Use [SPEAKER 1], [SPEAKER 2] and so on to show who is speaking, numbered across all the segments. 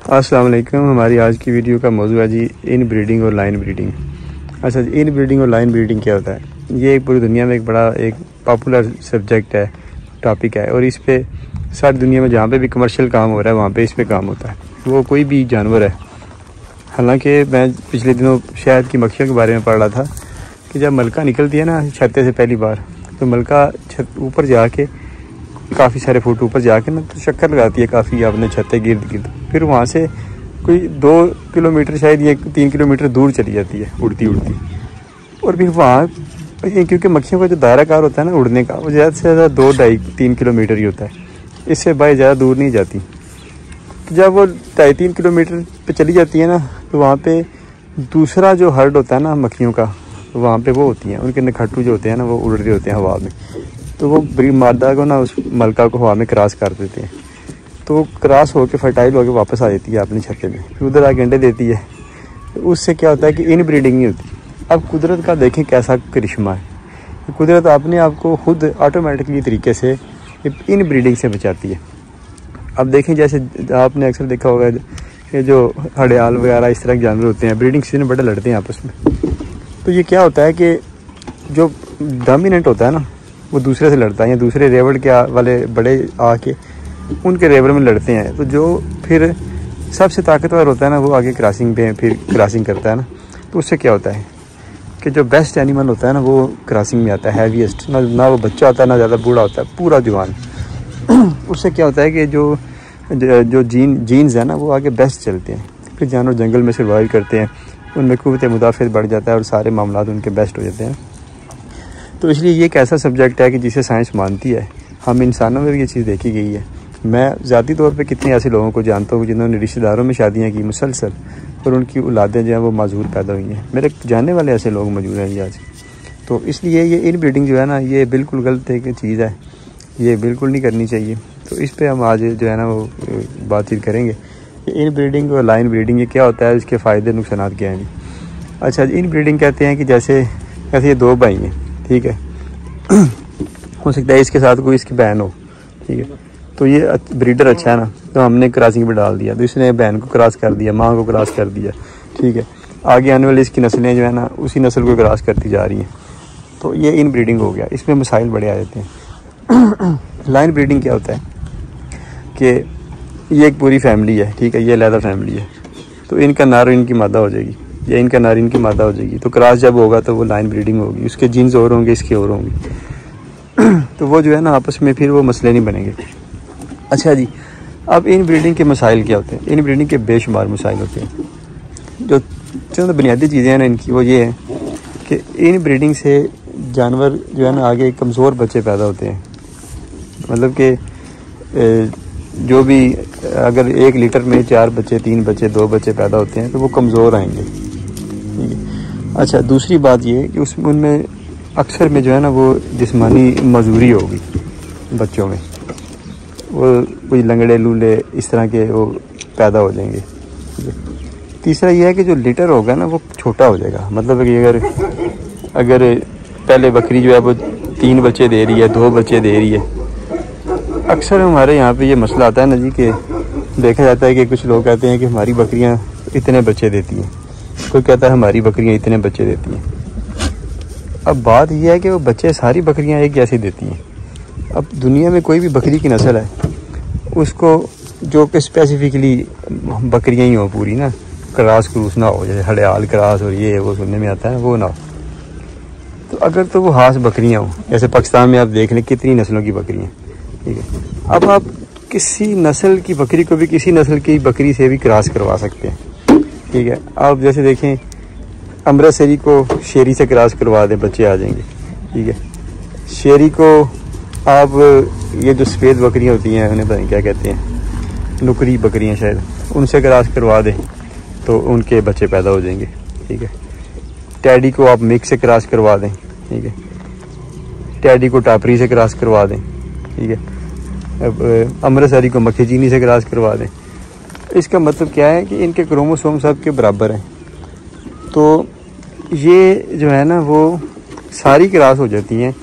[SPEAKER 1] अस्सलाम वालेकुम। हमारी आज की वीडियो का मौजू है जी इन ब्रीडिंग और लाइन ब्रीडिंग। अच्छा जी, इन ब्रीडिंग और लाइन ब्रीडिंग क्या होता है? ये पूरी दुनिया में एक बड़ा एक पॉपुलर सब्जेक्ट है, टॉपिक है, और इस पे सारी दुनिया में जहाँ पे भी कमर्शियल काम हो रहा है वहाँ पे इस पे काम होता है। वो कोई भी जानवर है। हालांकि मैं पिछले दिनों शहद की मक्खियों के बारे में पढ़ रहा था कि जब मलका निकलती है ना छत्ते से पहली बार, तो मलका छत ऊपर जाके काफ़ी सारे फुट ऊपर जाके ना तो चक्कर लगाती है काफ़ी अपने छत्ते गिर्द गिर्द, फिर वहाँ से कोई 2 किलोमीटर शायद या 3 किलोमीटर दूर चली जाती है उड़ती उड़ती। और फिर वहाँ क्योंकि मक्खियों का जो दायराकार होता है ना उड़ने का, वो ज़्यादा से ज़्यादा 2-2.5-3 किलोमीटर ही होता है, इससे बाई ज़्यादा दूर नहीं जाती। तो जब वो 2.5-3 किलोमीटर पे चली जाती है ना, तो वहाँ पे दूसरा जो हर्ड होता है ना मक्खियों का, तो वहाँ पे वो होती हैं, उनके नखट्टू जो होते हैं ना वो उड़ रहे होते हैं हवा में, तो वो ब्री मादा को ना उस मलका को हवा में क्रॉस कर देते हैं, तो वो क्रॉस होकर फर्टाइल होकर वापस आ जाती है अपने छत्ते में, फिर उधर आके अंडे देती है। तो उससे क्या होता है कि इन ब्रीडिंग नहीं होती। अब कुदरत का देखें कैसा करिश्मा है, कुदरत अपने आप को खुद ऑटोमेटिकली तरीके से इन ब्रीडिंग से बचाती है। अब देखें जैसे आपने अक्सर देखा होगा ये जो हड़याल वगैरह इस तरह के जानवर होते हैं ब्रीडिंग सीजन में बड़े लड़ते हैं आपस में। तो ये क्या होता है कि जो डोमिनेंट होता है ना वो दूसरे से लड़ता है, या दूसरे रेवड़ के वाले बड़े आके उनके रेवड़ में लड़ते हैं, तो जो फिर सबसे ताकतवर होता है ना वो आगे क्रॉसिंग पे फिर क्रॉसिंग करता है ना, तो उससे क्या होता है कि जो बेस्ट एनिमल होता है ना वो क्रॉसिंग में आता है, हैवीएस्ट, ना वो बच्चा होता है ना ज़्यादा बूढ़ा होता है, पूरा जवान। उससे क्या होता है कि जो जीन्स है ना वो आगे बेस्ट चलते हैं, फिर जानवर जंगल में सर्वाइव करते हैं, उनमें क़ुव्वत मुदाफ़अत बढ़ जाता है और सारे मामला उनके बेस्ट हो जाते हैं। तो इसलिए ये एक ऐसा सब्जेक्ट है कि जिसे साइंस मानती है। हम इंसानों में भी ये चीज़ देखी गई है। मैं ज़ाती तौर पे कितने ऐसे लोगों को जानता हूँ जिन्होंने रिश्तेदारों में शादियाँ की मुसलसल, और उनकी औलादें जो हैं वो माजूर पैदा हुई हैं। मेरे जानने वाले ऐसे लोग मौजूद हैं आज। तो इसलिए ये इन ब्रीडिंग जो है ना ये बिल्कुल गलत एक चीज़ है, ये बिल्कुल नहीं करनी चाहिए। तो इस पर हम आज जो है ना वो बातचीत करेंगे कि इन ब्रीडिंग और लाइन ब्रीडिंग ये क्या होता है, इसके फ़ायदे नुकसान क्या हैं। अच्छा, इन ब्रीडिंग कहते हैं कि जैसे ये 2 भाई हैं, ठीक है, हो सकता है इसके साथ कोई इसकी बहन हो, ठीक है, तो ये ब्रीडर अच्छा है ना, तो हमने क्रॉसिंग पे डाल दिया, तो इसने बहन को क्रॉस कर दिया, माँ को क्रॉस कर दिया, ठीक है, आगे आने वाली इसकी नस्लें जो है ना उसी नस्ल को क्रॉस करती जा रही हैं, तो ये इन ब्रीडिंग हो गया। इसमें मसाइल बड़े आ जाते हैं। लाइन ब्रीडिंग क्या होता है कि ये एक पूरी फैमिली है, ठीक है, ये अलग फैमिली है, तो इनका नार इनकी मादा हो जाएगी, या इनका नार इनकी मादा हो जाएगी, तो क्रॉस जब होगा तो वो लाइन ब्रीडिंग होगी, उसके जीन्स और होंगे, इसके और होंगे, तो वो जो है ना आपस में फिर वो मसले नहीं बनेंगे। अच्छा जी, अब इन ब्रीडिंग के मसाइल क्या होते हैं? इन ब्रीडिंग के बेशुमार मसाइल होते हैं। जो चंद बुनियादी चीज़ें हैं ना इनकी, वो ये है कि इन ब्रीडिंग से जानवर जो है ना आगे कमज़ोर बच्चे पैदा होते हैं। मतलब कि जो भी अगर 1 लीटर में 4 बच्चे, 3 बच्चे, 2 बच्चे पैदा होते हैं तो वो कमज़ोर आएंगे, ठीक है। अच्छा, दूसरी बात ये कि उनमें अक्सर में जो है ना वो जिस्मानी मजबूरी होगी बच्चों में, वो कोई लंगड़े लूले इस तरह के वो पैदा हो जाएंगे, ठीक है। तीसरा ये है कि जो लीटर होगा ना वो छोटा हो जाएगा। मतलब कि अगर पहले बकरी जो है वो 3 बच्चे दे रही है, 2 बच्चे दे रही है, अक्सर हमारे यहाँ पे ये मसला आता है ना जी कि देखा जाता है कि कुछ लोग कहते हैं कि हमारी बकरियाँ इतने बच्चे देती हैं, कोई कहता है हमारी बकरियाँ इतने बच्चे देती हैं। अब बात यह है कि वो बच्चे सारी बकरियाँ एक जैसी देती हैं। अब दुनिया में कोई भी बकरी की नस्ल है उसको जो कि स्पेसिफिकली बकरियाँ ही हो पूरी ना, क्रॉस ना हो, जैसे हड़याल क्रॉस और ये वो सुनने में आता है वो ना हो, तो अगर तो वो हास बकरियाँ हो, जैसे पाकिस्तान में आप देख लें कितनी नस्लों की बकरियाँ, ठीक है। अब आप किसी नस्ल की बकरी को भी किसी नस्ल की बकरी से भी क्रॉस करवा सकते हैं, ठीक है। आप जैसे देखें अमृतसरी को शेरी से क्रॉस करवा दें, बच्चे आ जाएंगे, ठीक है। शेरी को आप ये जो सफ़ेद बकरियां होती हैं उन्हें पता नहीं क्या कहते हैं, नुकरी बकरियां शायद, उनसे क्रॉस करवा दें तो उनके बच्चे पैदा हो जाएंगे, ठीक है। टैडी को आप मिक्स से क्रॉस करवा दें, ठीक है। टैडी को टापरी से क्रॉस करवा दें, ठीक है। अब अमृतसरी को मक्खी चीनी से क्रॉस करवा दें। इसका मतलब क्या है कि इनके क्रोमोसोम सब के बराबर हैं, तो ये जो है ना वो सारी क्रॉस हो जाती हैं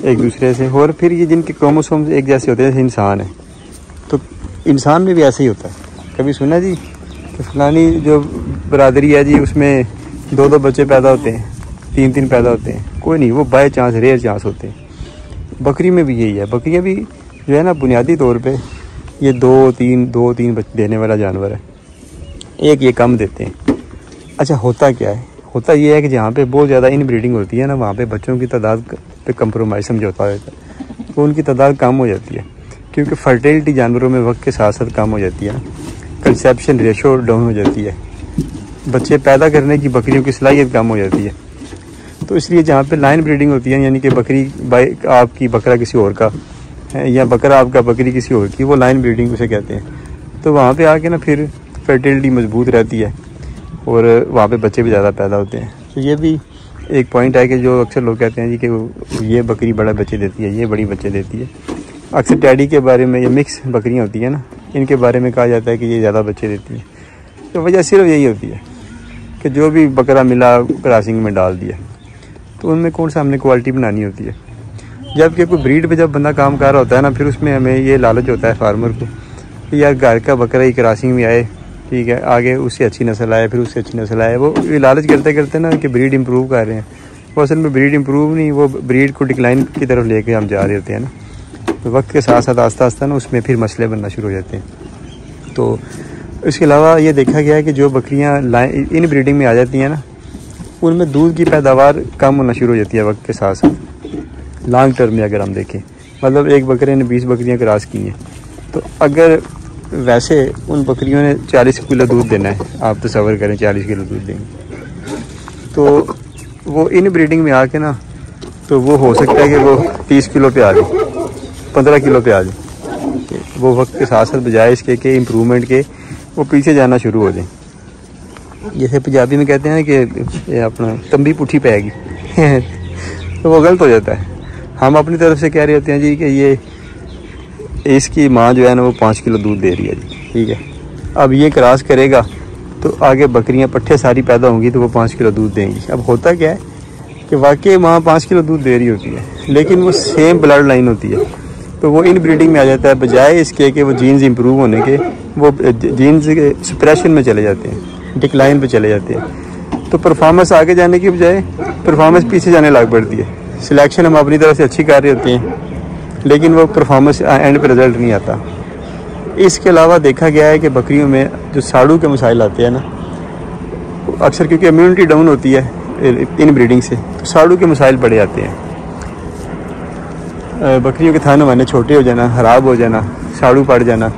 [SPEAKER 1] एक दूसरे से, और फिर ये जिनके क्रोमोसोम्स एक जैसे होते हैं जैसे इंसान है, तो इंसान में भी ऐसे ही होता है। कभी सुना जी कि फलानी जो बरादरी है जी उसमें 2-2 बच्चे पैदा होते हैं, 3-3 पैदा होते हैं, कोई नहीं, वो बाय चांस, रेयर चांस होते हैं। बकरी में भी यही है। बकरियाँ भी जो है ना बुनियादी तौर पे ये 2-3 बच्चे देने वाला जानवर है, एक ये कम देते हैं। अच्छा, होता क्या है? होता ये है कि जहाँ पे बहुत ज़्यादा इन ब्रीडिंग होती है ना, वहाँ पे बच्चों की तादाद पे कंप्रोमाइज़ समझौता होता है, तो उनकी तादाद कम हो जाती है, क्योंकि फर्टिलिटी जानवरों में वक्त के साथ साथ कम हो जाती है ना, कंसेप्शन रेशो डाउन हो जाती है, बच्चे पैदा करने की बकरियों की सलाहियत कम हो जाती है। तो इसलिए जहाँ पे लाइन ब्रीडिंग होती है, यानी कि बकरी बाई आपकी बकरा किसी और का है या बकरा आपका बकरी किसी और की, वो लाइन ब्रीडिंग उसे कहते हैं। तो वहाँ पे आके ना फिर फर्टिलिटी मजबूत रहती है और वहाँ पे बच्चे भी ज़्यादा पैदा होते हैं। तो ये भी एक पॉइंट है कि जो अक्सर लोग कहते हैं जी कि ये बकरी बड़ा बच्चे देती है, ये बड़ी बच्चे देती है। अक्सर टैडी के बारे में, ये मिक्स बकरियाँ होती हैं ना, इनके बारे में कहा जाता है कि ये ज़्यादा बच्चे देती हैं। तो वजह सिर्फ यही होती है कि जो भी बकरा मिला क्रॉसिंग में डाल दिया, तो उनमें कौन सा हमने क्वालिटी बनानी होती है। जबकि कोई ब्रीड पे जब बंदा काम कर रहा होता है ना, फिर उसमें हमें ये लालच होता है फार्मर को कि यार घर का बकरा ही क्रॉसिंग में आए, ठीक है, आगे उससे अच्छी नस्ल आए, फिर उससे अच्छी नस्ल आए। वो ये लालच करते करते ना कि ब्रीड इंप्रूव कर रहे हैं, वो असल में ब्रीड इंप्रूव नहीं, वो ब्रीड को डिक्लाइन की तरफ लेके हम जा रहे होते हैं ना। तो वक्त के साथ साथ आस्ता आस्ता ना उसमें फिर मसले बनना शुरू हो जाते हैं। तो इसके अलावा ये देखा गया है कि जो बकरियाँ इन ब्रीडिंग में आ जाती हैं ना, उनमें दूध की पैदावार कम होना शुरू हो जाती है वक्त के साथ साथ। लॉन्ग टर्म में अगर हम देखें, मतलब एक बकरे ने 20 बकरियां क्रॉस की हैं, तो अगर वैसे उन बकरियों ने 40 किलो दूध देना है, आप तसव्वुर करें 40 किलो दूध देंगे, तो वो इन ब्रीडिंग में आके ना, तो वो हो सकता है कि वो 30 किलो पे आ जाए, 15 किलो पे आ जाए। वो वक्त के साथ साथ बजाय इसके कि इम्प्रूवमेंट के वो पीछे जाना शुरू हो जाए। जैसे पंजाबी में कहते हैं कि अपना तंबी पुठी पैगी तो वो गलत हो जाता है। हम अपनी तरफ से कह रहे होते हैं जी कि ये इसकी माँ जो है ना वो 5 किलो दूध दे रही है जी, ठीक है। अब ये क्रॉस करेगा तो आगे बकरियां पट्ठे सारी पैदा होंगी तो वो 5 किलो दूध देंगी। अब होता क्या है कि वाकई माँ 5 किलो दूध दे रही होती है, लेकिन वो सेम ब्लड लाइन होती है, तो वो इन ब्रीडिंग में आ जाता है। बजाय इसके कि वो जीन्स इंप्रूव होने के, वो जीन्स के सप्रेशन में चले जाते हैं, डिक्लाइन पे चले जाते हैं। तो परफॉर्मेंस आगे जाने की बजाय परफॉर्मेंस पीछे जाने लग पड़ती है। सिलेक्शन हम अपनी तरफ से अच्छी कर रहे होते हैं, लेकिन वो परफॉर्मेंस एंड पे रिजल्ट नहीं आता। इसके अलावा देखा गया है कि बकरियों में जो साड़ू के मसाइल आते हैं ना, अक्सर क्योंकि इम्यूनिटी डाउन होती है इन ब्रीडिंग से, तो साड़ू के मसाइल बड़े आते हैं। बकरियों के थान वाने छोटे हो जाना, ख़राब हो जाना, साड़ू पड़ जाना।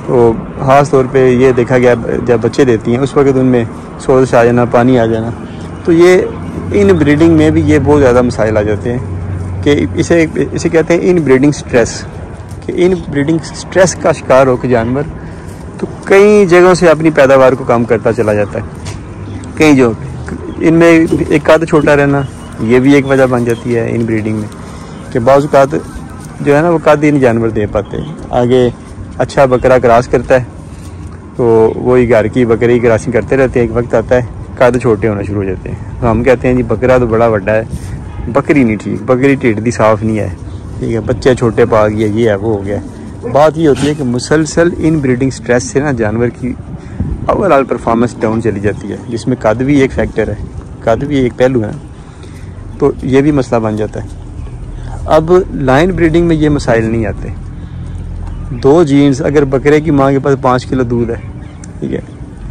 [SPEAKER 1] तो ख़ास तौर पे ये देखा गया जब बच्चे देती हैं उस वक्त उनमें सोजिश आ जाना, पानी आ जाना। तो ये इन ब्रीडिंग में भी ये बहुत ज़्यादा मसाइल आ जाते हैं कि इसे कहते हैं इन ब्रीडिंग स्ट्रेस, कि इन ब्रीडिंग स्ट्रेस का शिकार हो के जानवर तो कई जगहों से अपनी पैदावार को कम करता चला जाता है। कई जो इनमें एक कद छोटा रहना, ये भी एक वजह बन जाती है इन ब्रीडिंग में, कि बाज़ कद जो है ना वो कद ही नहीं जानवर दे पाते। आगे अच्छा बकरा क्रॉस करता है तो वही घर की बकरी क्रॉसिंग करते रहते हैं, एक वक्त आता है कद छोटे होना शुरू हो जाते हैं। तो हम कहते हैं जी बकरा तो बड़ा बड़ा है, बकरी नहीं ठीक, बकरी ढिड दी साफ नहीं है, ठीक है, बच्चे छोटे पा गए, ये है वो हो गया। बात ये होती है कि मुसलसल इन ब्रीडिंग स्ट्रेस से ना जानवर की ओवरऑल परफॉर्मेंस डाउन चली जाती है, जिसमें कद भी एक फैक्टर है, कद भी एक पहलू है। तो ये भी मसला बन जाता है। अब लाइन ब्रीडिंग में ये मसाइल नहीं आते। 2 जीन्स, अगर बकरे की माँ के पास 5 किलो दूध है, ठीक है,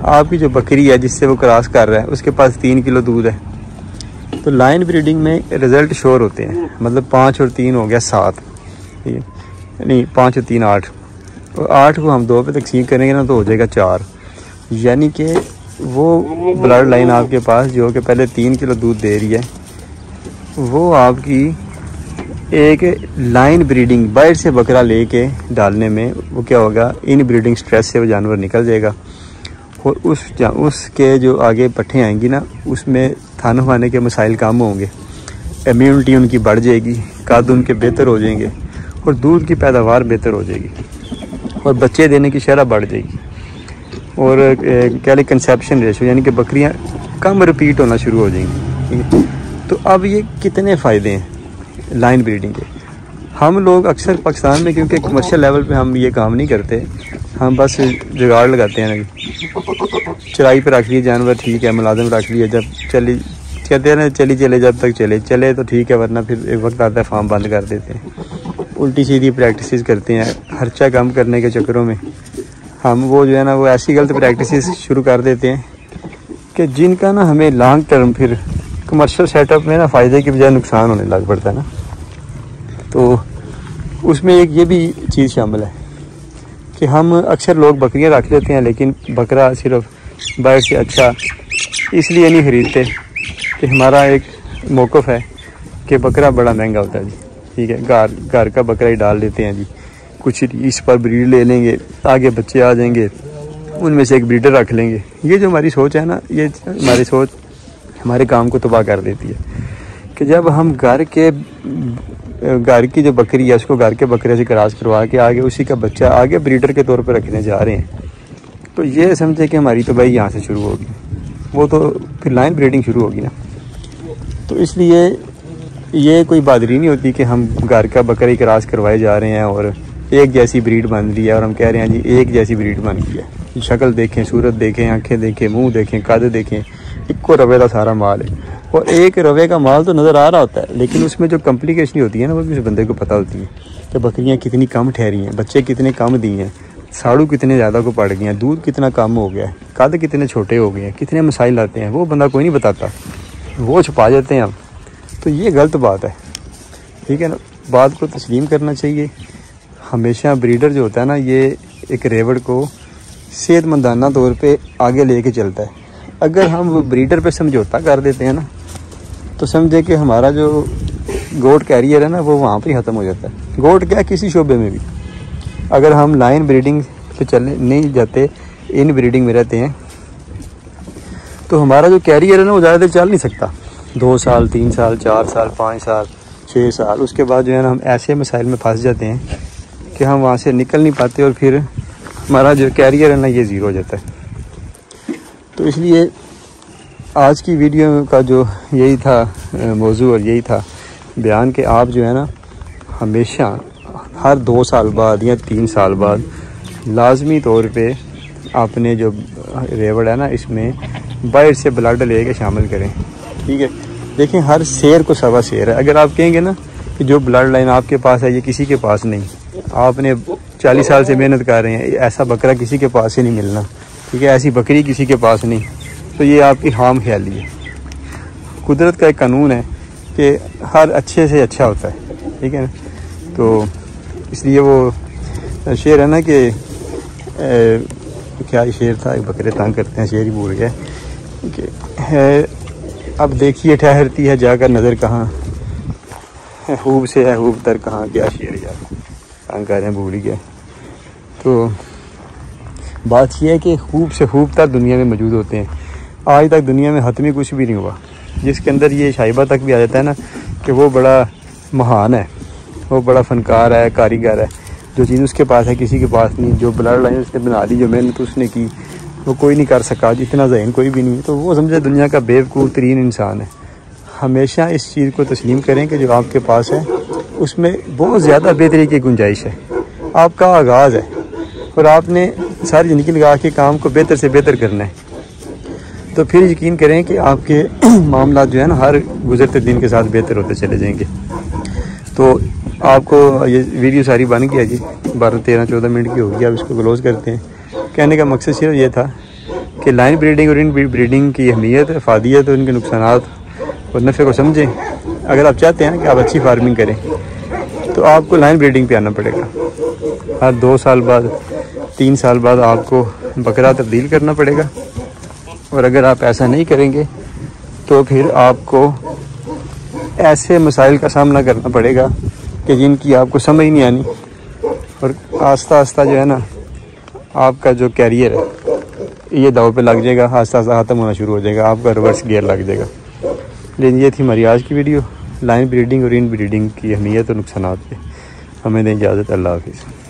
[SPEAKER 1] आपकी जो बकरी है जिससे वो क्रॉस कर रहा है उसके पास 3 किलो दूध है, तो लाइन ब्रीडिंग में रिज़ल्ट श्योर होते हैं। मतलब 5 और 3 हो गया 7, ठीक है, नहीं 5 और 3 8, और 8 को हम 2 पे तकसीम करेंगे ना तो हो जाएगा 4। यानी कि वो ब्लड लाइन आपके पास जो कि पहले 3 किलो दूध दे रही है, वो आपकी एक लाइन ब्रीडिंग बाहर से बकरा लेके डालने में वो क्या होगा, इन ब्रीडिंग स्ट्रेस से वो जानवर निकल जाएगा। और उसके जो आगे पट्ठे आएंगी ना, उसमें थान खाने के मसाइल कम होंगे, इम्यूनिटी उनकी बढ़ जाएगी, कद उनके बेहतर हो जाएंगे और दूध की पैदावार बेहतर हो जाएगी और बच्चे देने की शरह बढ़ जाएगी। और क्या ले कंसेप्शन रेशो, यानी कि बकरियां कम रिपीट होना शुरू हो जाएंगी, ठीक है। तो अब ये कितने फ़ायदे हैं लाइन ब्रीडिंग के। हम लोग अक्सर पाकिस्तान में, क्योंकि कमर्शियल लेवल पे हम ये काम नहीं करते, हम बस जुगाड़ लगाते हैं ना, चराई पर रख लिए जानवर, ठीक है, मुलाजिम रख लिए, जब चली कहते हैं ना चले जब तक चले तो ठीक है, वरना फिर एक वक्त आता है फार्म बंद कर देते हैं। उल्टी सीधी प्रैक्टिस करते हैं, खर्चा कम करने के चक्करों में हम वो जो है ना वो ऐसी गलत प्रैक्टिस शुरू कर देते हैं कि जिनका ना हमें लॉन्ग टर्म फिर कमर्शियल सेटअप में ना फ़ायदे की बजाय नुकसान होने लग पड़ता है ना। तो उसमें एक ये भी चीज़ शामिल है कि हम अक्सर लोग बकरियां रख लेते हैं, लेकिन बकरा सिर्फ बाहर से अच्छा इसलिए नहीं ख़रीदते कि हमारा एक मौक़िफ़ है कि बकरा बड़ा महंगा होता है जी, ठीक है, घर का बकरा ही डाल देते हैं जी, कुछ इस पर ब्रीड ले लेंगे, आगे बच्चे आ जाएंगे, उनमें से एक ब्रीडर रख लेंगे। ये जो हमारी सोच है ना, ये हमारी सोच हमारे काम को तबाह कर देती है कि जब हम घर की जो बकरी है उसको घर के बकरे से क्रॉस करवा के आगे उसी का बच्चा आगे ब्रीडर के तौर पर रखने जा रहे हैं, तो ये समझे कि हमारी तो भाई यहाँ से शुरू होगी, वो तो फिर लाइन ब्रीडिंग शुरू होगी ना। तो इसलिए ये कोई बहादुरी नहीं होती कि हम घर का बकरी क्रॉस करवाए जा रहे हैं और एक जैसी ब्रीड बन रही है और हम कह रहे हैं जी एक जैसी ब्रीड बन गई है, शक्ल देखें, सूरत देखें, आंखें देखें, मुंह देखें, कद देखें, इक्को रवे का सारा माल है। और एक रवे का माल तो नज़र आ रहा होता है, लेकिन उसमें जो कॉम्प्लिकेशन होती है ना वो भी उस बंदे को पता होती है कि बकरियाँ कितनी कम ठहरी हैं, बच्चे कितने कम दिए हैं, साड़ू कितने ज़्यादा को पड़ गए हैं, दूध कितना कम हो गया है, कद कितने छोटे हो गए हैं, कितने मसाइल आते हैं, वो बंदा कोई नहीं बताता, वो छुपा जाते हैं हम। तो ये गलत बात है, ठीक है ना, बात को तस्लीम करना चाहिए। हमेशा ब्रीडर जो होता है ना, ये एक रेवड़ को सेहतमंदाना तौर पे आगे लेके चलता है। अगर हम ब्रीडर पे समझौता कर देते हैं ना, तो समझे कि हमारा जो गोट कैरियर है ना वो वहाँ पे ख़त्म हो जाता है। गोट क्या, किसी शोबे में भी अगर हम लाइन ब्रीडिंग पे चलने नहीं जाते, इन ब्रीडिंग में रहते हैं, तो हमारा जो कैरियर है ना वो ज़्यादा देर चल नहीं सकता। 2 साल, 3 साल, 4 साल, 5 साल, 6 साल, उसके बाद जो है ना हम ऐसे मसाइल में फंस जाते हैं कि हम वहाँ से निकल नहीं पाते और फिर हमारा जो कैरियर है ना ये ज़ीरो हो जाता है। तो इसलिए आज की वीडियो का जो यही था मौजू और यही था बयान कि आप जो है ना हमेशा हर 2 साल बाद या 3 साल बाद लाजमी तौर पे अपने जो रेवड़ है ना इसमें बाहर से ब्लड लेके शामिल करें, ठीक है। देखें, हर शेर को सवा शेर है। अगर आप कहेंगे ना कि जो ब्लड लाइन आपके पास है ये किसी के पास नहीं, आपने 40 साल से मेहनत कर रहे हैं, ऐसा बकरा किसी के पास ही नहीं मिलना, ठीक है, ऐसी बकरी किसी के पास नहीं, तो ये आपकी हाम ख्याली है। कुदरत का एक कानून है कि हर अच्छे से अच्छा होता है, ठीक है ना। तो इसलिए वो शेर है ना कि क्या शेर था, एक बकरे तंग करते हैं, शेर ही भूल गए कि अब देखिए ठहरती है जाकर नज़र कहाँ, खूब से है खूब तर कहाँ, क्या शेर यार तंग कर रहे हैं, भूल ही गया। तो बात यह है कि खूब से खूब तर दुनिया में मौजूद होते हैं। आज तक दुनिया में हतमी कुछ भी नहीं हुआ जिसके अंदर ये शाइबा तक भी आ जाता है ना कि वो बड़ा महान है, वो बड़ा फनकार है, कारीगर है, जो चीज़ उसके पास है किसी के पास नहीं, जो ब्लड लाइन उसने बना दी, जो मेहनत उसने की वो कोई नहीं कर सका, जितना ज़हन कोई भी नहीं है, तो वो समझे दुनिया का बेवकूफ़ तरीन इंसान है। हमेशा इस चीज़ को तस्लीम करें कि जो आपके पास है उसमें बहुत ज़्यादा बेहतरी की गुंजाइश है। आपका आगाज़ है और आपने सारी ज़िंदगी लगा के काम को बेहतर से बेहतर करना है, तो फिर यकीन करें कि आपके मामला जो है ना हर गुज़रते दिन के साथ बेहतर होते चले जाएंगे। तो आपको ये वीडियो सारी बन गई है जी, 12, 13, 14 मिनट की होगी, अब इसको क्लोज़ करते हैं। कहने का मकसद सिर्फ ये था कि लाइन ब्रीडिंग और इन ब्रीडिंग की अहमियत, अफादियत और इनके नुकसानात और नफ़े को समझें। अगर आप चाहते हैं कि आप अच्छी फार्मिंग करें तो आपको लाइन ब्रीडिंग पे आना पड़ेगा। हर 2 साल बाद, 3 साल बाद आपको बकरा तब्दील करना पड़ेगा, और अगर आप ऐसा नहीं करेंगे तो फिर आपको ऐसे मसाइल का सामना करना पड़ेगा कि जिनकी आपको समझ नहीं आनी, और आस्ता आस्ता जो है ना आपका जो कैरियर है ये दाव पे लग जाएगा, आस्ता आस्ता ख़त्म होना शुरू हो जाएगा, आपका रिवर्स गियर लग जाएगा। लेकिन ये थी हमारी आज की वीडियो, लाइन ब्रीडिंग और इन ब्रीडिंग की अहमियत और नुकसानात पे। हमें दें इजाज़त, अल्लाह हाफिज़।